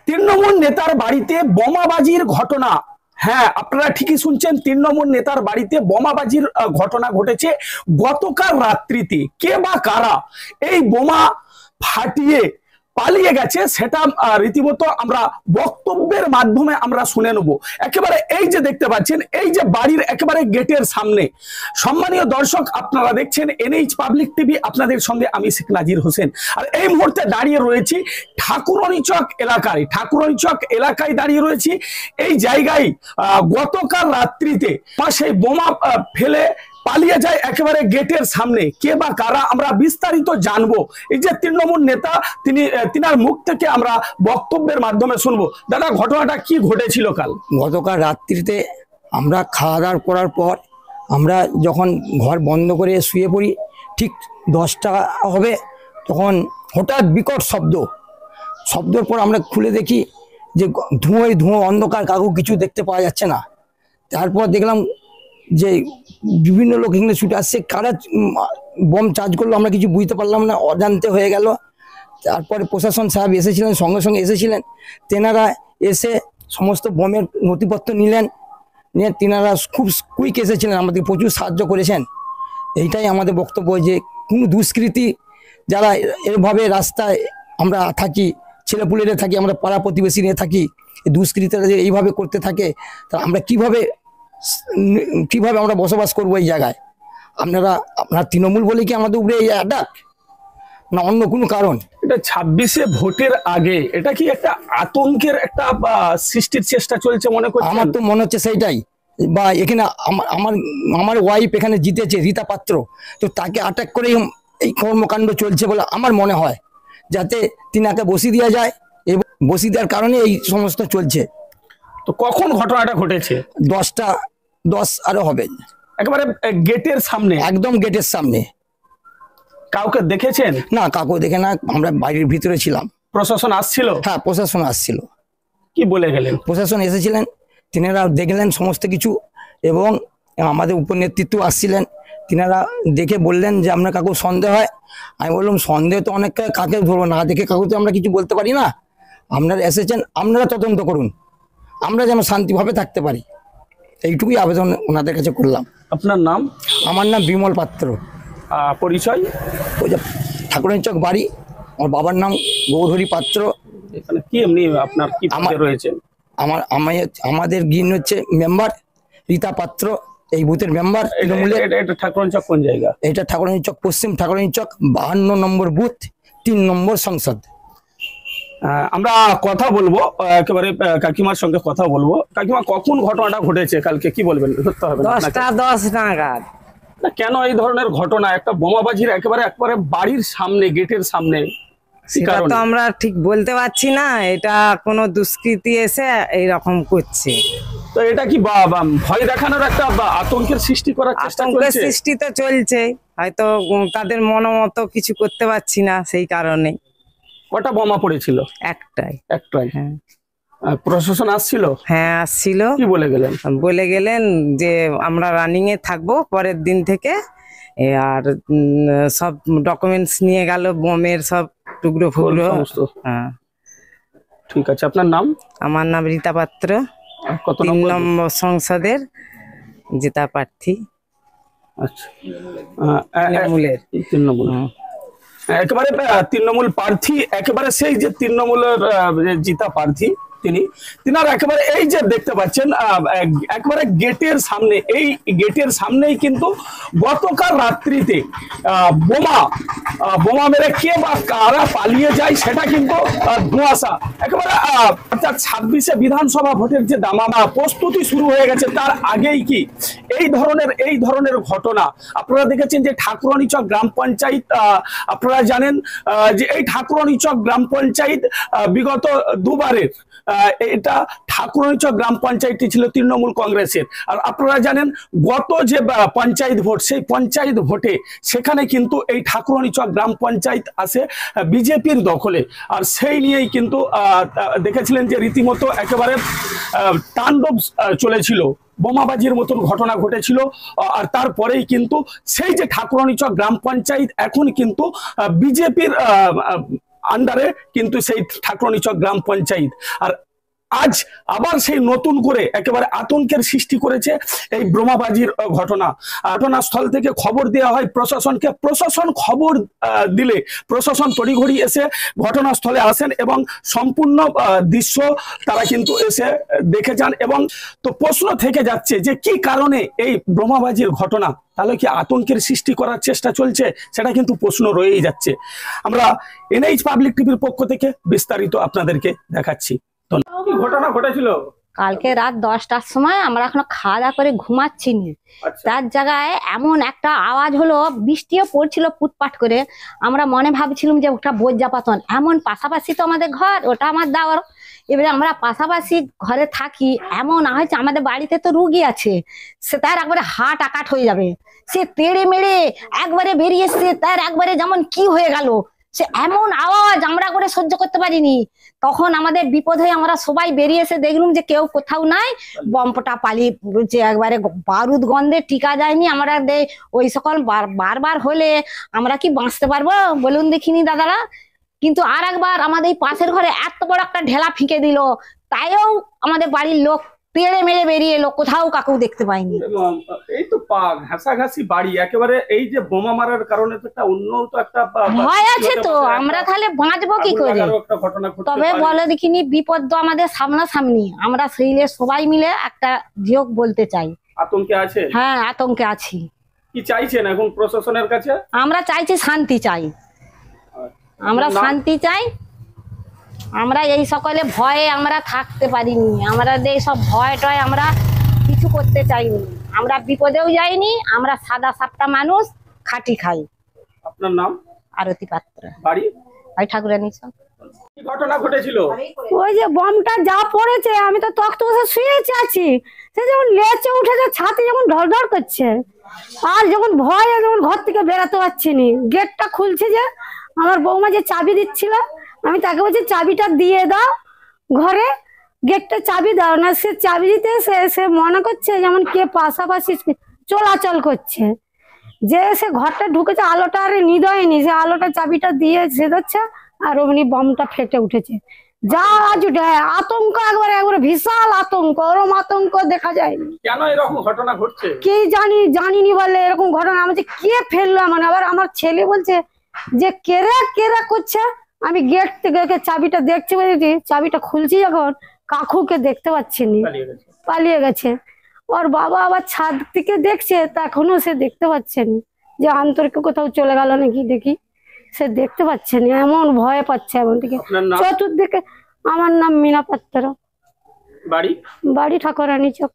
তৃণমূল নেতার বাড়িতে বোমাবাজির ঘটনা। হ্যাঁ, আপনারা ঠিকই শুনছেন, তৃণমূল নেতার বাড়িতে বোমাবাজির ঘটনা ঘটেছে গতকাল রাত্রিতে। কে বা কারা এই বোমা ফাটিয়ে পালিয়ে গেছে সেটা রীতিমতো আমরা বক্তব্যের মাধ্যমে আমরা শুনে নেব। একেবারে এই যে দেখতে পাচ্ছেন, এই যে বাড়ির একেবারে গেটের সামনে, সম্মানীয় দর্শক আপনারা দেখছেন এনএইচ পাবলিক টিভি, আপনাদের সঙ্গে আমি শেখ নাজির হোসেন। আর এই মুহূর্তে দাঁড়িয়ে রয়েছি ঠাকুরানীচক এলাকায়। ঠাকুরানীচক এলাকায় দাঁড়িয়ে রয়েছি। এই জায়গায় গতকাল রাত্রিতে সেই বোমা ফেলে পালিয়ে যায় একেবারে গেটের সামনে। কে বা কারা আমরা বিস্তারিত জানবো। এই যে তৃণমূল নেতা, তিনার মুখ থেকে আমরা বক্তব্যের মাধ্যমে শুনবো। দাদা, ঘটনাটা কি ঘটেছিল কাল? গতকাল রাত্রিতে আমরা খাওয়া দাওয়া করার পর আমরা যখন ঘর বন্ধ করে শুয়ে পড়ি, ঠিক 10টা হবে, তখন হঠাৎ বিকট শব্দর পর আমরা খুলে দেখি যে ধোঁয়া অন্ধকার, কাউকে কিছু দেখতে পাওয়া যাচ্ছে না। তারপর দেখলাম যে বিভিন্ন লোক এখানে ছুটে আসছে। কারা বম চার্জ করলো আমরা কিছু বুঝতে পারলাম না, অজান্তে হয়ে গেল। তারপরে প্রশাসন সাহেব এসেছিলেন, সঙ্গে সঙ্গে এসেছিলেন। তেনারা এসে সমস্ত বমের নথিপত্র নিয়ে তেনারা খুব কুইক এসেছিলেন, আমাদের প্রচুর সাহায্য করেছেন। এইটাই আমাদের বক্তব্য, যে কোনো দুষ্কৃতী যারা এভাবে রাস্তায় আমরা থাকি, ছেলেপুলেরা থাকি, আমরা পাড়া প্রতিবেশী নিয়ে থাকি, এই দুষ্কৃতীরা যে এইভাবে করতে থাকে, তা আমরা কিভাবে আমরা বসবাস করবো এই জায়গায়? আপনার তৃণমূল বলে কি আমাদের উপরে এই অ্যাটাক, না অন্য কোনো কারণ? এটা 26শে ভোটের আগে এটা কি একটা আতঙ্কের একটা সৃষ্টির চেষ্টা চলছে মনে করছেন? আমার তো মনে হচ্ছে সেইটাই। বা এখানে আমার ওয়াইফ এখানে জিতেছে, রীতা পাত্র, তো তাকে অ্যাটাক করে এই কর্মকাণ্ড চলছে বলে আমার মনে হয়, যাতে তিনাকে বসিয়ে দেওয়া যায়, এবং বসিয়ে দেওয়ার কারণে এই সমস্ত চলছে। তো কখন ঘটনাটা ঘটেছে? 10 আরো হবে, একেবারে গেটের সামনে, একদম গেটের সামনে। কাউকে দেখেছেন? না, কাউকে দেখে না, আমরা বাড়ির ভিতরে ছিলাম। প্রশাসন আসছিল? হ্যাঁ, প্রশাসন আসছিল। কি বলে গেলেন? প্রশাসন এসেছিলেন, তিনারা দেখলেন সমস্ত কিছু, এবং আমাদের উপনেতৃত্ব আসছিলেন। তিনারা দেখে বললেন যে আপনার কাকু সন্দেহ হয়। আমি বললাম সন্দেহ তো অনেক, কাকে ধরবো, না দেখে কাকু তো আমরা কিছু বলতে পারি না। আপনারা এসেছেন, আপনারা তদন্ত করুন, আমরা যেন শান্তিভাবে থাকতে পারি, এইটুকুই আবেদন ওনাদের কাছে করলাম। আপনার নাম? আমার নাম বিমল পাত্র। পরিচয়? ওই যে ঠাকুরানীচক বাড়ি, আমার বাবার নাম গৌরহরি পাত্র। এখানে কি এমনি আপনার কি পদে রয়েছেন? আমাদের গিন হচ্ছে মেম্বার রীতা পাত্র, এই বুথের মেম্বার। এটা ঠাকুরানীচক কোন জায়গা? এটা ঠাকুরানীচক, পশ্চিম ঠাকুরানীচক, 52 নম্বর বুথ, 3 নম্বর সংসদ। আমরা কথা বলবো একেবারে কাকিমার সঙ্গে কথা বলবো। কাকিমা, কখন ঘটনাটা ঘটেছে কালকে, কি বলবেন? ধরতে হবে 10টা 10 নাগাদ। না, কেন এই ধরনের ঘটনা? একটা বোমাবাজির একেবারে বাড়ির সামনে, গেটের সামনে, সেটা তো আমরা ঠিক বলতে পারছি না। এটা কোনো দুষ্কৃতী এসে এইরকম করছে। তো এটা কি ভয় দেখানোর একটা আতঙ্কের সৃষ্টি করার চেষ্টা চলছে? আতঙ্কের সৃষ্টি তো চলছে, হয়তো তাদের মনোমতো কিছু করতে পারছি না, সেই কারণে। কটা বোমা পড়েছিল? একটাই। হ্যাঁ। প্রশাসন আসছিল? হ্যাঁ, আসছিল। কি বলে গেলেন? বলে গেলেন যে আমরা রানিং এ থাকবো পরের দিন থেকে, আর সব ডকুমেন্টস নিয়ে গেল, বোমের সব টুকরো ফুকরো। হ্যাঁ, ঠিক আছে। আপনার নাম? আমার নাম রীতা পাত্র, 3 নম্বর সংসদের জেতা প্রার্থী। আচ্ছা, তৃণমূল একেবারে তৃণমূল প্রার্থী, একেবারে সেই যে তৃণমূলের জিতা প্রার্থী তিনারা একেবারে এই যে দেখতে পাচ্ছেন একেবারে গেটের সামনে, এই গেটের সামনেই কিন্তু গতকাল রাত্রিতে বোমা মেরে কে বা কারা পালিয়ে যায় সেটা কিন্তু ধোঁয়াশা। একেবারে অর্থাৎ 26শে বিধানসভা ভোটের যে দামামা প্রস্তুতি শুরু হয়ে গেছে, তার আগেই কি এই ধরনের ঘটনা আপনারা দেখেছেন। যে ঠাকুরানীচক গ্রাম পঞ্চায়েত, আপনারা জানেন যে এই ঠাকুরানীচক গ্রাম পঞ্চায়েত বিগত দুবারের, এটা ঠাকুরানীচক গ্রাম পঞ্চায়েতটি ছিল তৃণমূল কংগ্রেসের। আর আপনারা জানেন গত যে পঞ্চায়েত ভোট, সেই পঞ্চায়েত ভোটে সেখানে কিন্তু এই ঠাকুরানীচক গ্রাম পঞ্চায়েত আসে বিজেপির দখলে। আর সেই নিয়েই কিন্তু দেখেছিলেন যে রীতিমতো একেবারে তাণ্ডব চলেছিল, বোমাবাজির মতন ঘটনা ঘটেছিল। আর তারপরেই কিন্তু সেই যে ঠাকুরানীচক গ্রাম পঞ্চায়েত এখন কিন্তু বিজেপির আন্ডারে কিন্তু সেই ঠাকুরনিচক গ্রাম পঞ্চায়েত। আর আজ আবার সেই নতুন করে একেবারে আতঙ্কের সৃষ্টি করেছে এই বোমাবাজির ঘটনা। ঘটনাস্থল থেকে খবর দেওয়া হয় প্রশাসনকে, প্রশাসন খবর দিলে প্রশাসন তড়িঘড়ি এসে ঘটনাস্থলে আসেন এবং সম্পূর্ণ দৃশ্য তারা কিন্তু এসে দেখে যান। এবং তো প্রশ্ন থেকে যাচ্ছে যে কি কারণে এই বোমাবাজির ঘটনা, তাহলে কি আতঙ্কের সৃষ্টি করার চেষ্টা চলছে, সেটা কিন্তু প্রশ্ন রয়েই যাচ্ছে। আমরা এনএইচ পাবলিক টিভির পক্ষ থেকে বিস্তারিত আপনাদেরকে দেখাচ্ছি। কি ঘটনা ঘটেছিল? কালকে রাত 10টার সময় আমরা এখনো খাওয়া দাওয়া করে ঘুমাচ্ছি নি, তার জায়গায় এমন একটা আওয়াজ হলো, বৃষ্টিও পড়ছিল পুটপাট করে। আমরা মনে ভাবছিলাম যে ওটা বজ্রাপাতন, এমন পাশাপাশি তো আমাদের ঘর, ওটা আমার দাওয়ার। এবারে আমরা পাশাপাশি ঘরে থাকি, এমন হয়েছে আমাদের বাড়িতে তো রুগী আছে, সে তার একবারে হার্ট আকাট হয়ে যাবে, সে তেড়ে মেরে একবারে বেরিয়ে এসছে, তার একবারে যেমন কি হয়ে গেল, সে এমন আওয়াজ আমরা করে সহ্য করতে পারিনি। তখন আমাদের বিপদ হয়ে আমরা সবাই বেরিয়ে এসে দেখলাম যে কেউ কোথাও নাই, বম্পটা পালিয়ে যে একবারে বারুদ গন্ধে টিকা যায়নি। আমরা ওই সকল বারবার হলে আমরা কি বাঁচতে পারবো বলুন দেখিনি দাদারা? কিন্তু আর একবার আমাদের পাশের ঘরে এত বড় একটা ঢেলা ফিকে দিল, তাইও আমাদের বাড়ির লোক তেড়ে মেরে বেরিয়ে এলো, কোথাও কাকু দেখতে পাইনি। এই তো ঘাসাঘাসি বাড়ি, একেবারে এই যে বোমা মারার কারণে তো একটা অন্য তো একটা ভয় আছে তো, আমরা তাহলে বাঁচবো কি করে? তবে বলে দেখিনি বিপদ তো আমাদের সামনাসামনি, আমরা সেইলে সবাই মিলে একটা যোগ বলতে চাই। আতঙ্কে আছে? হ্যাঁ, আতঙ্কে আছি। কি চাইছেন এখন প্রশাসনের কাছে? আমরা চাইছি শান্তি চাই, আমরা শান্তি চাই। আমরা এই সকলে ভয়ে আমরা থাকতে পারিনি, আমরা এই সব ভয় টয় আমরা কিছু করতে চাইনি, আমরা বিপদেও যাইনি, আমরা সাদা সাপটা মানুষ, খাটি খাই। আপনার নাম? আরতি পাত্র। বাড়ি? ঠাকুরানী। কি ঘটনা ঘটেছিল? ওই যে বমটা যা পড়েছে, আমি তো তক্ত বসে শুয়েছি আছি, সে যখন লেচে উঠেছে, ছাতি যখন ঢড় করছে, আর যখন ভয়ে যখন ঘর থেকে বেরাতে পারছি নি, গেটটা খুলছে যে আমার বৌমা যে চাবি দিচ্ছিল, আমি তাকে বলছি চাবিটা দিয়ে দাও ঘরে, গেটটা চাবি দাও না। সে চাবি দিতে সে মনে করছে যেমন কে পাশাপাশি চলাচল করছে, যে সে ঘরটা ঢুকেছে, আলোটা আর নিদয়নি, সে আলোটা চাবিটা দিয়ে সে যাচ্ছে, আর অমনি বমটা ফেটে উঠেছে। যা আজ উঠে আতঙ্ক, একবারে বিশাল আতঙ্ক, ওরম আতঙ্ক দেখা যায়নি। কেন এরকম ঘটনা ঘটছে কি জানিনি বলে এরকম ঘটনা। আমি কে ফেললো, মানে আবার আমার ছেলে বলছে যে কেরা করছে। আমি গেট থেকে চাবিটা দেখছি, বলছি চাবিটা খুলছি যখন, কাকুকে দেখতে পাচ্ছি নি, পালিয়ে গেছে। ওর বাবা আবার ছাদ থেকে দেখছে, তা এখনো সে দেখতে পাচ্ছেনি যে আন্তরিক কোথাও চলে গেল নাকি, দেখি সে দেখতে পাচ্ছেনি, এমন ভয় পাচ্ছে এমন থেকে চতুর্দিকে। আমার নাম মিনা পাত্র। বাড়ি? বাড়ি ঠাকুরানী চক।